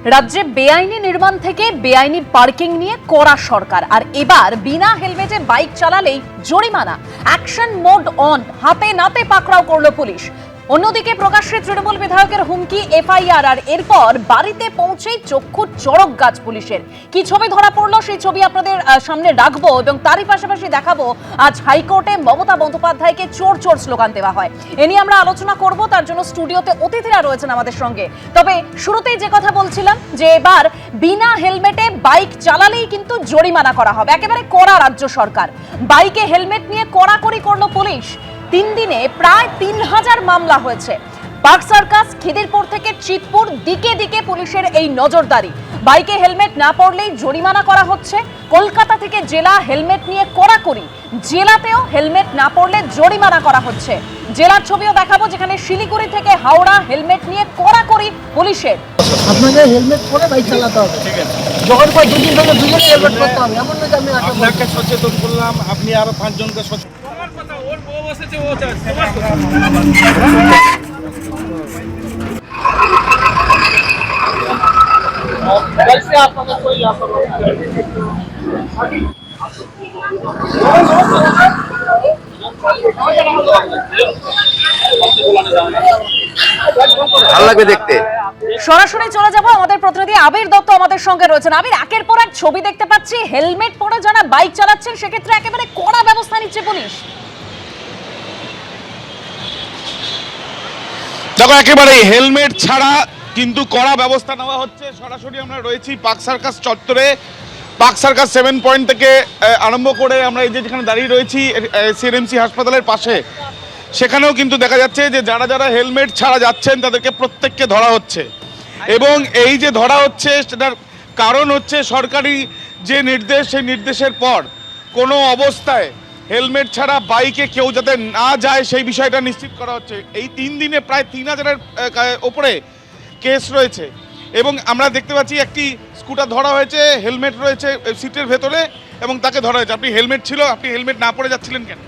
রাজ্যে বেআইনি নির্মাণ থেকে বেআইনি পার্কিং নিয়ে কড়া সরকার, আর এবার বিনা হেলমেটে বাইক চালালেই জরিমানা। অ্যাকশন মোড অন, হাতে নাতে পাকড়াও করলো পুলিশ। অন্যদিকে প্রকাশ্যে তৃণমূল বিধায়কের হুমকি, এফআইআর, আর এরপর বাড়িতে পৌঁছেই চক্ষু চড়ক গাছ পুলিশের। কি ছবি ধরা পড়লো সেই ছবি আপনাদের সামনে রাখবো এবং তারই পাশাপাশি দেখাবো আজ হাইকোর্টে মমতা বন্দ্যোপাধ্যায়কে চোর চোর স্লোগান দেওয়া হয়। এ নিয়ে আমরা আলোচনা করব, তার জন্য স্টুডিওতে অতিথিরা রয়েছেন আমাদের সঙ্গে। তবে শুরুতেই যে কথা বলছিলাম যে এবার বিনা হেলমেটে বাইক চালালেই কিন্তু জরিমানা করা হবে। একেবারে কড়া রাজ্য সরকার। বাইকে হেলমেট নিয়ে কড়াকড়ি করলো পুলিশ। 3 দিনে প্রায় 3000 মামলা হয়েছে। পার্ক সার্কাস, খিদিরপুর থেকে চিতপুর, দিকে দিকে পুলিশের এই নজরদারি। বাইকে হেলমেট না পরলেই জরিমানা করা হচ্ছে। কলকাতা থেকে জেলা হেলমেট নিয়ে কড়াকড়ি, জেলাতেও হেলমেট না পরলে জরিমানা করা হচ্ছে। জেলার ছবিও দেখাবো, যেখানে শিলিগুড়ি থেকে হাওড়া হেলমেট নিয়ে কড়াকড়ি পুলিশের। আপনাকে হেলমেট পরে বাইক চালাতে হবে, ঠিক আছে? যখন পর দুদিন ধরে দুজনে হেলমেট পরতে হবে, এমন নয় যে আমি আপনাকে সচেতন করলাম, আপনি আরো 5 জনকে সচেতন। ভালো লাগবে দেখতে। সরাসরি চলে যাব, আমাদের প্রতিনিধি আবির দত্ত আমাদের সঙ্গে রয়েছেন। আবির, একের পর এক ছবি দেখতে পাচ্ছি, হেলমেট পরে যারা বাইক চালাচ্ছেন সেক্ষেত্রে একেবারে কড়া ব্যবস্থা নিচ্ছে পুলিশ। দেখো, একেবারে হেলমেট ছাড়া কিন্তু কড়া ব্যবস্থা নেওয়া হচ্ছে। সরাসরি আমরা রয়েছি পার্ক সার্কাস চত্বরে। পার্ক সার্কাস 7 পয়েন্ট থেকে আরম্ভ করে আমরা এই যে যেখানে দাঁড়িয়ে রয়েছি সিএমসি হাসপাতালের পাশে, সেখানেও কিন্তু দেখা যাচ্ছে যে যারা যারা হেলমেট ছাড়া যাচ্ছেন তাদেরকে প্রত্যেককে ধরা হচ্ছে। এবং এই যে ধরা হচ্ছে সেটার কারণ হচ্ছে সরকারি যে নির্দেশ, সেই নির্দেশের পর কোনো অবস্থায় হেলমেট ছাড়া বাইকে কেউ যাতে না যায় সেই বিষয়টা নিশ্চিত করা হচ্ছে। এই 3 দিনে প্রায় 3000-এর ওপরে কেস রয়েছে। এবং আমরা দেখতে পাচ্ছি একটি স্কুটার ধরা হয়েছে, হেলমেট রয়েছে সিটের ভেতরে এবং তাকে ধরা হয়েছে। আপনি হেলমেট ছিল, আপনি হেলমেট না পরে যাচ্ছিলেন কেন?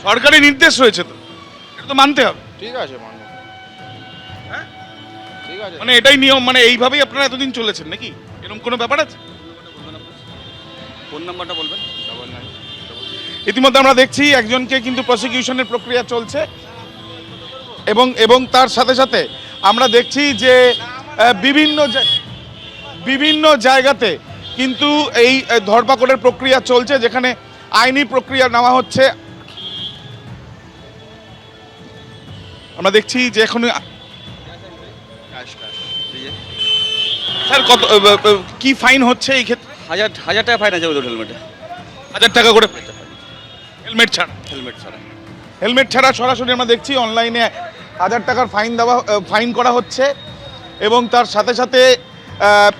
সরকারি নির্দেশ রয়েছে, তো এটা তো মানতে হবে। ঠিক আছে, মানব। হ্যাঁ, ঠিক আছে, মানে এটাই নিয়ম, মানে এইভাবেই আপনারা এতদিন চলেছেন নাকি? এরকম কোনো ব্যাপার আছে? ফোন নাম্বারটা বলবেন। ইতিমধ্যে আমরা দেখছি একজনকে কিন্তু প্রসিকিউশনের প্রক্রিয়া চলছে এবং তার সাথে সাথে আমরা দেখছি যে বিভিন্ন জায়গাতে কিন্তু এই ধরপাকড়ের প্রক্রিয়া চলছে, যেখানে আইনি প্রক্রিয়া নেওয়া হচ্ছে। আমরা দেখছি যে এখন স্যার কত কি ফাইন হচ্ছে এই ক্ষেত্রে? 1000 টাকা ফাইন আছে ওদের হেলমেটে। 1000 টাকা করে হেলমেট ছাড়া। হেলমেট ছাড়া সরাসরি আমরা দেখছি অনলাইনে 1000 টাকার ফাইন করা হচ্ছে। এবং তার সাথে সাথে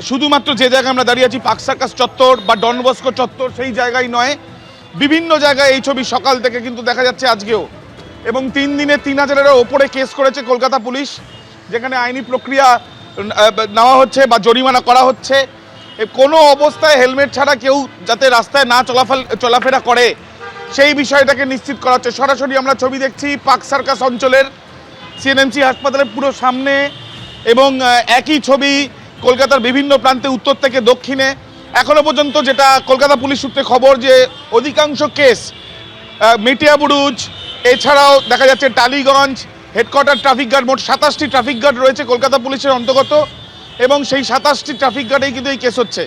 শুধুমাত্র যে জায়গায় আমরা দাঁড়িয়ে আছি পার্ক সার্কাস চত্বর বা ডন বস্কো চত্বর, সেই জায়গায় নয়, বিভিন্ন জায়গায় এই ছবি সকাল থেকে কিন্তু দেখা যাচ্ছে আজকেও। এবং 3 দিনে 3000-এর ওপরে কেস করেছে কলকাতা পুলিশ, যেখানে আইনি প্রক্রিয়া নেওয়া হচ্ছে বা জরিমানা করা হচ্ছে। কোনো অবস্থায় হেলমেট ছাড়া কেউ যাতে রাস্তায় না চলাফেরা করে সেই বিষয়টাকে নিশ্চিত করা হচ্ছে। সরাসরি আমরা ছবি দেখছি পার্ক সার্কাস অঞ্চলের সিএমসি হাসপাতালের পুরো সামনে, এবং একই ছবি কলকাতার বিভিন্ন প্রান্তে, উত্তর থেকে দক্ষিণে। এখনো পর্যন্ত যেটা কলকাতা পুলিশ সূত্রে খবর, যে অধিকাংশ কেস মেটিয়াবুরুজ, এছাড়াও দেখা যাচ্ছে টালিগঞ্জ, হেডকোয়ার্টার ট্রাফিক গার্ড, মোট 27টি ট্রাফিক গার্ড রয়েছে কলকাতা পুলিশের অন্তর্গত, এবং সেই 27টি ট্রাফিক গার্ডেই কিন্তু এই কেস হচ্ছে।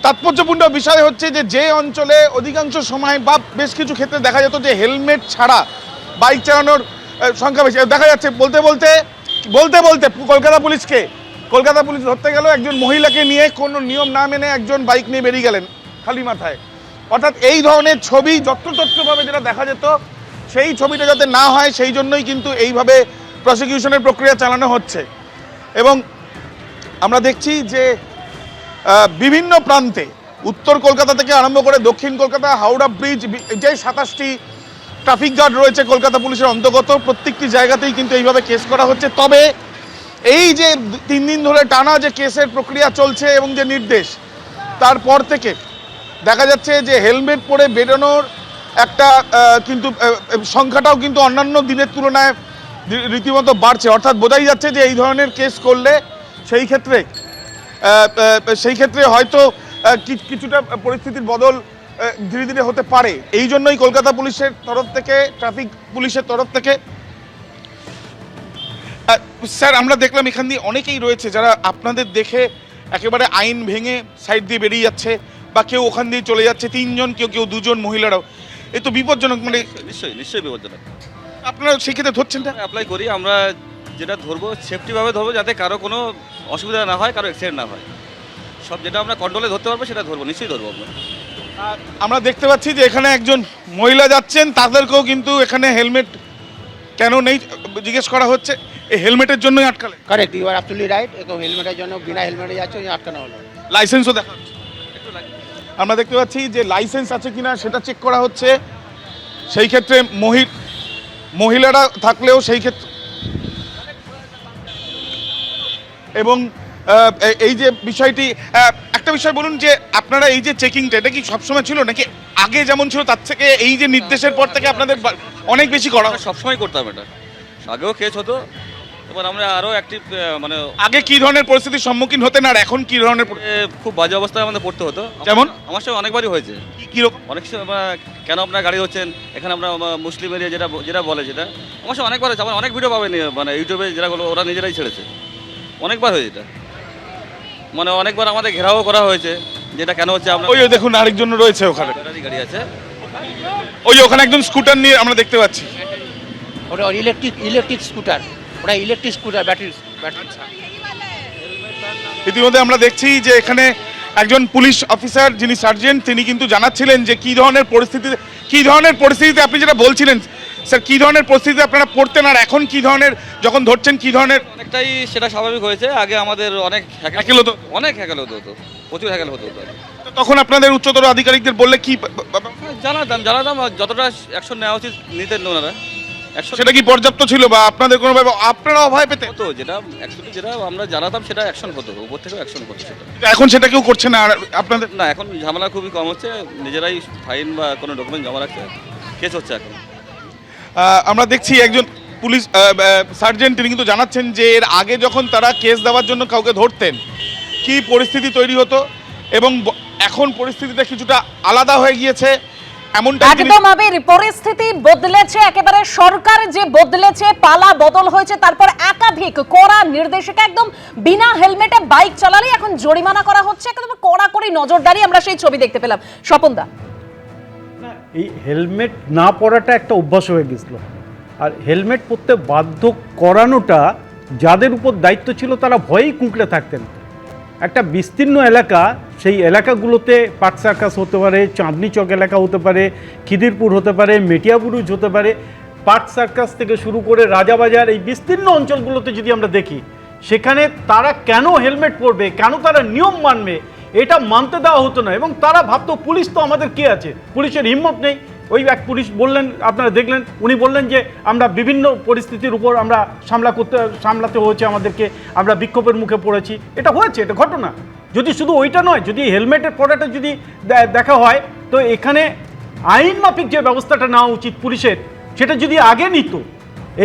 তাৎপর্যপূর্ণ বিষয় হচ্ছে যে অঞ্চলে অধিকাংশ সময় বা বেশ কিছু ক্ষেত্রে দেখা যেত যে হেলমেট ছাড়া বাইক চালানোর সংখ্যা বেশি। দেখা যাচ্ছে বলতে বলতে কলকাতা পুলিশ ধরতে গেল একজন মহিলাকে নিয়ে, কোনো নিয়ম না মেনে একজন বাইক নিয়ে বেরিয়ে গেলেন খালি মাথায়। অর্থাৎ এই ধরনের ছবি যত্রতত্রভাবে যেটা দেখা যেত, সেই ছবিটা যাতে না হয় সেই জন্যই কিন্তু এইভাবে প্রসিকিউশনের প্রক্রিয়া চালানো হচ্ছে। এবং আমরা দেখছি যে বিভিন্ন প্রান্তে, উত্তর কলকাতা থেকে আরম্ভ করে দক্ষিণ কলকাতা, হাওড়া ব্রিজ, যে 27টি ট্রাফিক গার্ড রয়েছে কলকাতা পুলিশের অন্তর্গত, প্রত্যেকটি জায়গাতেই কিন্তু এইভাবে কেস করা হচ্ছে। তবে এই যে 3 দিন ধরে টানা যে কেসের প্রক্রিয়া চলছে এবং যে নির্দেশ, তারপর থেকে দেখা যাচ্ছে যে হেলমেট পরে বেরোনোর একটা কিন্তু সংখ্যাটাও কিন্তু অন্যান্য দিনের তুলনায় রীতিমতো বাড়ছে, অর্থাৎ বোঝাই যাচ্ছে যে এই ধরনের কেস করলে সেই ক্ষেত্রে হয়তো কিছুটা পরিস্থিতির বদল ধীরে ধীরে হতে পারে। এই জন্যই কলকাতা পুলিশের তরফ থেকে, ট্রাফিক পুলিশের তরফ থেকে স্যার আমরা দেখলাম এখান দিয়ে অনেকেই রয়েছে যারা আপনাদের দেখে একেবারে আইন ভেঙে সাইড দিয়ে বেরিয়ে যাচ্ছে, বা কেউ ওখান দিয়ে চলে যাচ্ছে, 3 জন, কেউ 2 জন মহিলারাও। এ তো বিপজ্জনক। মানে নিশ্চয়ই বিপজ্জনক। আপনারা সেই ক্ষেত্রে ধরছেন না? অ্যাপ্লাই করি আমরা, যেটা ধরবো সেফটিভাবে ধরবো, যাতে কারো কোনো অসুবিধা না হয়, কারো অ্যাক্সিডেন্ট না হয়। সব যেটা আমরা কন্ট্রোলে ধরতে পারবো সেটা ধরবো, নিশ্চয়ই ধরবো আমরা। আমরা দেখতে পাচ্ছি যে এখানে একজন মহিলা যাচ্ছেন, তাদেরকেও কিন্তু এখানে হেলমেট কেন নেই জিজ্ঞেস করা হচ্ছে। এই হেলমেটের জন্যই আটকালে? Correct, you are absolutely right. তো হেলমেটের জন্য, বিনা হেলমেটে যাচ্ছে, আটকানো হলো। লাইসেন্সও দেখা হচ্ছে। আমরা দেখতে পাচ্ছি যে লাইসেন্স আছে কিনা সেটা চেক করা হচ্ছে। সেই ক্ষেত্রে মহিলারা থাকলেও সেই ক্ষেত্রে, এবং এই যে বিষয়টি, একটা বিষয় বলুন যে আপনারা এই যে চেকিংটা, এটা কি সবসময় ছিল নাকি আগে যেমন ছিল তার থেকে এই যে নির্দেশের পর থেকে আপনাদের অনেক বেশি করা? আমরা সবসময় করতাম এটা, আগেও কেস হতো, এবার আমরা আরও অ্যাক্টিভ। মানে আগে কি ধরনের পরিস্থিতির সম্মুখীন হতেন আর এখন কি ধরনের? খুব বাজে অবস্থায় আমাদের পড়তে হতো। যেমন? আমার সঙ্গে অনেকবারই হয়েছে। কীরকম? অনেক সময় কেন আপনার গাড়ি হচ্ছেন এখানে, আমরা মুসলিম এরিয়া যেটা বলে, যেটা আমার সঙ্গে অনেকবার হয়েছে। আমার অনেক ভিডিও পাবেন মানে ইউটিউবে, যেটাগুলো ওরা নিজেরাই ছেড়েছে। অনেকবার হয়েছে এটা, মানে অনেকবার আমাদের ঘেরাও করা হয়েছে, যেটা কেন হচ্ছে আমরা। ওই দেখুন আরেকজন রয়েছে ওখানে, গাড়ি আছে, ওই ওখানে একজন স্কুটার নিয়ে আমরা দেখতে পাচ্ছি। ওটা ইলেকট্রিক স্কুটার, ওটা ইলেকট্রিক স্কুটার, ব্যাটারি। ইতিমধ্যে আমরা দেখছি যে এখানে একজন পুলিশ অফিসার, যিনি সার্জেন্ট, তিনি কিন্তু জানাচ্ছিলেন যে কি ধরনের পরিস্থিতিতে আপনি যেটা বলছিলেন স্যার, কি ধরনের পরিস্থিতিতে আপনারা পড়তেন আর এখন কি ধরনের, যখন ধরছেন কি ধরনের? অনেকটাই সেটা স্বাভাবিক হয়েছে। আগে আমাদের অনেক হ্যাকেল হতো, প্রচুর হ্যাকেল হতো। তখন আপনাদের উচ্চতর আধিকারিকদের বললে কি জানাতাম যতটা অ্যাকশন নেওয়া উচিত নিতেন ওনারা। সেটা কি পর্যাপ্ত ছিল বা আপনাদের কোনো আপনারা অভয় পেতে হতো? যেটা আমরা জানাতাম সেটা অ্যাকশন হতো, উপর থেকেও অ্যাকশন হতো সেটা। এখন সেটা কেউ করছে না আর আপনাদের? না, এখন ঝামেলা খুবই কম হচ্ছে, নিজেরাই ফাইন বা কোনো ডকুমেন্ট জমা রাখছে, কেস হচ্ছে এখন। আমরা দেখছি একজন পুলিশ সার্জেন্ট, তিনি কিন্তু জানাচ্ছেন যে এর আগে যখন তারা কেস দেওয়ার জন্য কাউকে ধরতেন কি পরিস্থিতি তৈরি হতো, এবং এখন পরিস্থিতিটা কিছুটা আলাদা হয়ে গিয়েছে। একদম পরিস্থিতি বদলেছে, একেবারে সরকার যে বদলেছে, পালা বদল হয়েছে, তারপর একাধিক কড়া নির্দেশিকা, একদম বিনা হেলমেটে বাইক চালালে এখন জরিমানা করা হচ্ছে, একদম কড়াকড়ি নজরদারি। আমরা সেই ছবি দেখতে পেলাম। স্বপনদা, এই হেলমেট না পরাটা একটা অভ্যাস হয়ে গেছিল, আর হেলমেট পরতে বাধ্য করানোটা যাদের উপর দায়িত্ব ছিল তারা ভয়েই কুঁকড়ে থাকতেন। একটা বিস্তীর্ণ এলাকা, সেই এলাকাগুলোতে পার্ক সার্কাস হতে পারে, চাঁদনি চক এলাকা হতে পারে, খিদিরপুর হতে পারে, মেটিয়াবুরুজ হতে পারে, পার্ক সার্কাস থেকে শুরু করে রাজাবাজার, এই বিস্তীর্ণ অঞ্চলগুলোতে যদি আমরা দেখি, সেখানে তারা কেন হেলমেট পরবে, কেন তারা নিয়ম মানবে, এটা মানতে দেওয়া হতো না। এবং তারা ভাবতো পুলিশ তো আমাদের কে আছে, পুলিশের হিম্মত নেই। ওই এক পুলিশ বললেন, আপনারা দেখলেন, উনি বললেন যে আমরা বিভিন্ন পরিস্থিতির উপর আমরা সামলাতে হয়েছে আমাদেরকে, আমরা বিক্ষোভের মুখে পড়েছি। এটা হয়েছে, এটা ঘটনা। যদি শুধু ওইটা নয়, যদি হেলমেটের পরাটা যদি দেখা হয়, তো এখানে আইন মাফিক যে ব্যবস্থাটা নেওয়া উচিত পুলিশের, সেটা যদি আগে নিত,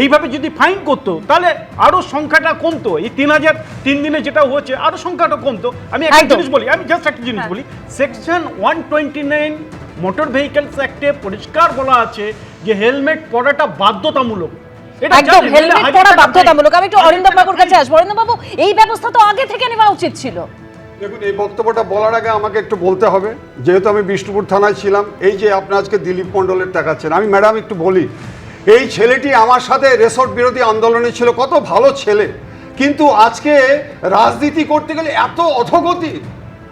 এইভাবে যদি ফাইন করতো, তাহলে আরও সংখ্যাটা কমতো। এই 3000 3 দিনে যেটা হচ্ছে, আরও সংখ্যাটা কমতো। আমি একটা জিনিস বলি, সেকশন 129 মোটর ভেহিকলস অ্যাক্টে পরিষ্কার বলা আছে যে হেলমেট পরাটা বাধ্যতামূলক। একদম হেলমেট পরা বাধ্যতামূলক। আমি একটু অরিন্দম বাবুর কাছে আসবো। অরিন্দম বাবু, এই ব্যবস্থা তো আগে থেকে নেওয়া উচিত ছিল। দেখুন, এই বক্তব্যটা বলার আগে আমাকে একটু বলতে হবে, যেহেতু আমি বিষ্ণুপুর থানায় ছিলাম। এই যে আপনি আজকে দিলীপ মণ্ডলের টাকাচ্ছেন, আমি ম্যাডাম একটু বলি, এই ছেলেটি আমার সাথে রেসর্ট বিরোধী আন্দোলনে ছিল, কত ভালো ছেলে, কিন্তু আজকে রাজনীতি করতে গেলে এত অধোগতি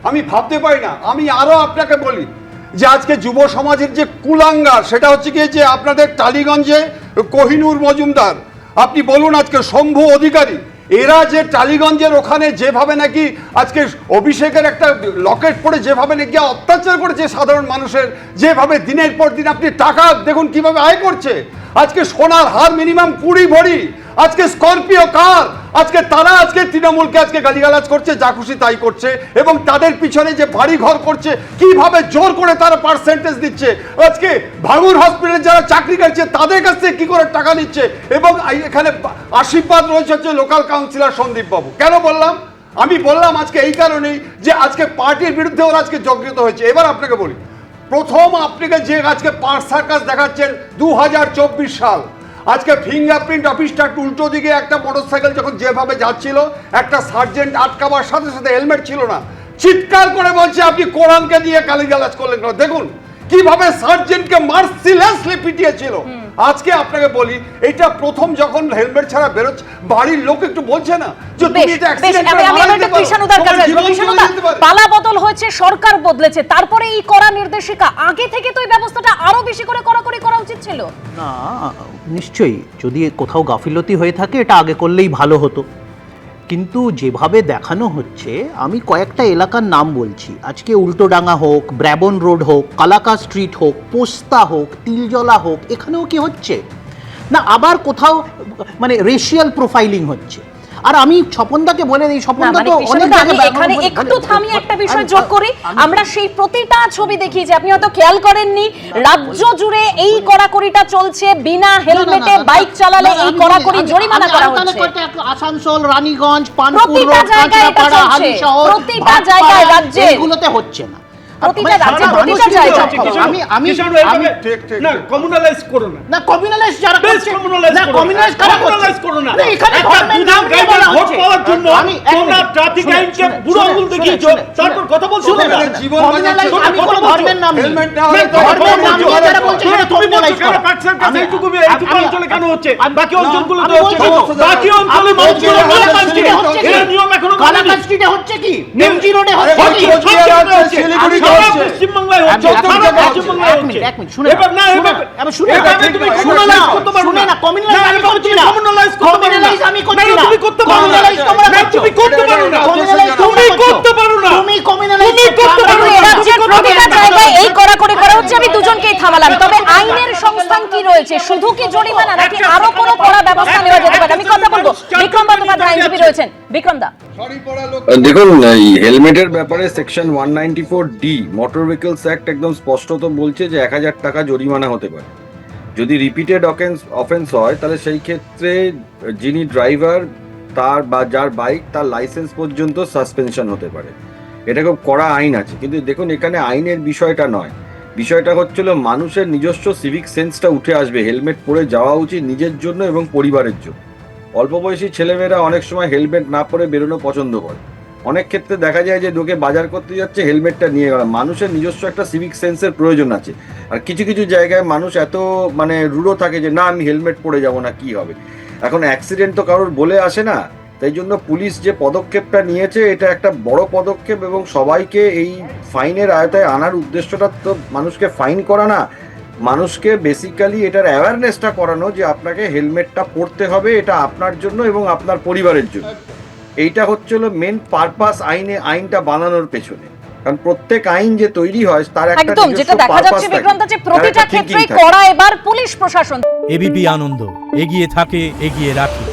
আমি ভাবতে পারি না। আমি আরও আপনাকে বলি যে আজকে যুব সমাজের যে কুলাঙ্গার, সেটা হচ্ছে কি যে আপনাদের টালিগঞ্জে কোহিনুর মজুমদার, আপনি বলুন আজকে শম্ভু অধিকারী, এরা যে টালিগঞ্জের ওখানে যেভাবে নাকি আজকে অভিষেকের একটা লকেট পড়ে যেভাবে নাকি অত্যাচার করেছে সাধারণ মানুষের, যেভাবে দিনের পর দিন আপনি টাকা দেখুন কিভাবে আয় করছে। আজকে সোনার হার মিনিমাম 20 ভরি, আজকে স্করপিও কার, আজকে তারা আজকে তৃণমূলকে আজকে গালিগালাজ করছে, যা খুশি তাই করছে, এবং তাদের পিছনে যে বাড়ি ঘর করছে, কিভাবে জোর করে তারা পার্সেন্টেজ দিচ্ছে, আজকে ভাঙুর হসপিটালে যারা চাকরি করছে তাদের কাছ থেকে কি করে টাকা নিচ্ছে, এবং এখানে আশীর্বাদ রয়েছে হচ্ছে লোকাল কাউন্সিলর সন্দীপ বাবু। কেন বললাম? আমি বললাম আজকে এই কারণেই যে আজকে পার্টির বিরুদ্ধে ওরা আজকে যজ্ঞিত হয়েছে। এবার আপনাকে বলি, প্রথম আপনাকে যে আজকে পার্ক সার্কাস দেখাচ্ছেন 2024 সাল, আজকে ফিঙ্গারপ্রিন্ট অফিসটা একটু উল্টো দিকে একটা মোটরসাইকেল যখন যেভাবে যাচ্ছিল, একটা সার্জেন্ট আটকাবার সাথে সাথে হেলমেট ছিল না, চিৎকার করে বলছে আপনি কোরআনকে দিয়ে গালিগালাজ করলেন কেন? দেখুন কিভাবে সার্জেন্টকে মার্সিলেসলি পিটিয়েছিল। আজকে আপনাকে বলি, এটা প্রথম যখন হেলমেট ছাড়া বেরোচ্ছে, বাড়ির লোক একটু বলছে না যে তুমি এটা অ্যাক্সিডেন্ট করে মারা যেতে পারো, তোমার জীবন চলে যেতে পারে। পালা বদল হয়েছে, সরকার বদলেছে, তারপরে এই কড়া নির্দেশিকা, আগে থেকে তো এই ব্যবস্থাটা আরো বেশি করে কড়াকড়ি করা উচিত ছিল। না, নিশ্চয়ই যদি কোথাও গাফিলতি হয়ে থাকে এটা আগে করলেই ভালো হতো, কিন্তু যেভাবে দেখানো হচ্ছে, আমি কয়েকটা এলাকার নাম বলছি, আজকে উল্টোডাঙ্গা হোক, ব্র্যাবন রোড হোক, কালাকা স্ট্রিট হোক, পোস্তা হোক, তিলজলা হোক, এখানেও কি হচ্ছে না আবার কোথাও মানে রেশিয়াল প্রোফাইলিং হচ্ছে। আর আমি স্বপনদাকে বলে দিই, স্বপনদা তো অনেক আমি এখানে একটু থামিয়ে একটা বিষয় যোগ করি, আমরা সেই প্রতিটা ছবি দেখি যে আপনি হয়তো খেয়াল করেননি, রাজ্য জুড়ে এই কড়াকড়িটা চলছে, বিনা হেলমেটে বাইক চালালে এই কড়াকড়ি জরিমানা করা হচ্ছে। আসানসোল, রানীগঞ্জ, পানপুর প্রতিটা রোড, জায়গায় এটা কাঁচরাপাড়া, চলছে, হালিশহর, প্রতিটা জায়গায় রাজ্যে এগুলোতে হচ্ছে না। প্রতিটা রাজ্যে প্রতিটা জায়গায় আমি না কমিউনালাইজ করো না, না কমিউনালাইজ যারা করছে, কমিউনালাইজ না করো, কমিউনালাইজ কারা কমিউনালাইজ করো না। না এখানে একটা ধর্মের নাম বিধান নিয়ে বলা ভোট হচ্ছে। পাওয়ার জন্য আমি তোমরা ট্রাফিক আইনকে বুড়ো আঙুল দেখিয়েছো, তারপর কথা বলছো না। জীবন কমিউনালাইজ বাঁচাচ্ছে। আমি কোনো ধর্মের নাম নেই। হেলমেট না হলে তো ধর্মের নাম নিয়ে যারা বলছে সেটা তুমি কমিউনালাইজ কেন করা। পার্সেন্ট কাছে এইটুকু অঞ্চলে কেন হচ্ছে, বাকি অঞ্চলগুলোতে আমি হচ্ছে বলছি কেন? তো, বাকি অঞ্চলে আমি বলছি মানুষগুলো কালাকাদ পাচ্ছে। স্ট্রিটে হচ্ছে কি? এর নিয়ম এখনো কালাকাদ স্ট্রিটে হচ্ছে কি? এমজি রোডে হচ্ছে আরে কি? হচ্ছে, সব হচ্ছে, শিলিগুড়িতে সারা হচ্ছে। পশ্চিমবাংলায় হচ্ছে, আমি- সারা এক মিনিট, পশ্চিমবাংলায় হচ্ছে। এক মিনিট, শুনে এবার না, শুনে এবার- এবার শুনে এভাবে তুমি communalize করতে পারো শুনে না। না কমিউনালাইজ না, আমি এবার করছি তুমি না। communalize করতে পারো না। কমিউনালাইজ আমি করছি না, না। তুমি করতে পারো না। কমিউনালাইজ তোমরা না, করছো। তুমি করতে পারো না। কমিউনালাইজ তোমরা তুমি করছো। করতে পারো না। তুমি কমিউনালাইজ তুমি করতে পারো কিন্তু না। এ রাজ্যের প্রতিটা জায়গায় এই কড়াকড়ি করা হচ্ছে, আমি দুজনকেই থামালাম। তবে আইনের সংস্থান কি রয়েছে, শুধু কি জরিমানা নাকি আরো কোনো কড়া ব্যবস্থা নেওয়া যেতে পারে? আমি কথা বলবো, বিক্রম বন্দ্যোপাধ্যায় আইনজীবী রয়েছেন। বিক্রম দা, দেখুন, এই হেলমেটের ব্যাপারে section 194D motor vehicles act একদম স্পষ্টত বলছে যে 1000 টাকা জরিমানা হতে পারে। যদি রিপিটেড অফেন্স হয় তাহলে সেই ক্ষেত্রে যিনি ড্রাইভার তার বা যার বাইক তার লাইসেন্স পর্যন্ত সাসপেনশন হতে পারে। এটা খুব কড়া আইন আছে, কিন্তু দেখুন এখানে আইনের বিষয়টা নয়, বিষয়টা হচ্ছিল মানুষের নিজস্ব সিভিক সেন্সটা উঠে আসবে। হেলমেট পরে যাওয়া উচিত নিজের জন্য এবং পরিবারের জন্য। অল্প বয়সী ছেলেমেয়েরা অনেক সময় হেলমেট না পরে বেরোনো পছন্দ করে। অনেক ক্ষেত্রে দেখা যায় যে লোকে বাজার করতে যাচ্ছে হেলমেটটা নিয়ে গেল। মানুষের নিজস্ব একটা সিভিক সেন্সের প্রয়োজন আছে। আর কিছু কিছু জায়গায় মানুষ এত মানে রূঢ় থাকে যে না আমি হেলমেট পরে যাব না, কি হবে। এখন অ্যাক্সিডেন্ট তো কারোর বলে আসে না, তাই জন্য পুলিশ যে পদক্ষেপটা নিয়েছে এটা একটা বড় পদক্ষেপ, এবং সবাইকে এই ফাইনের আয়তায় আনার উদ্দেশ্যটা তো মানুষকে ফাইন করা না, মানুষকে বেসিক্যালি এটার অ্যাওয়ারনেসটা করানো যে আপনাকে হেলমেটটা পরতে হবে, এটা আপনার জন্য এবং আপনার পরিবারের জন্য। এইটা হচ্ছিল মেন পারপাস আইনটা বানানোর পেছনে। কারণ প্রত্যেক আইন যে তৈরি হয় তার একটা একদম যেটা দেখা যাচ্ছে বিক্রম দা, যে প্রতিটা ক্ষেত্রেই কড়া এবার পুলিশ প্রশাসন। এবিপি আনন্দ এগিয়ে থাকে, এগিয়ে রাখে।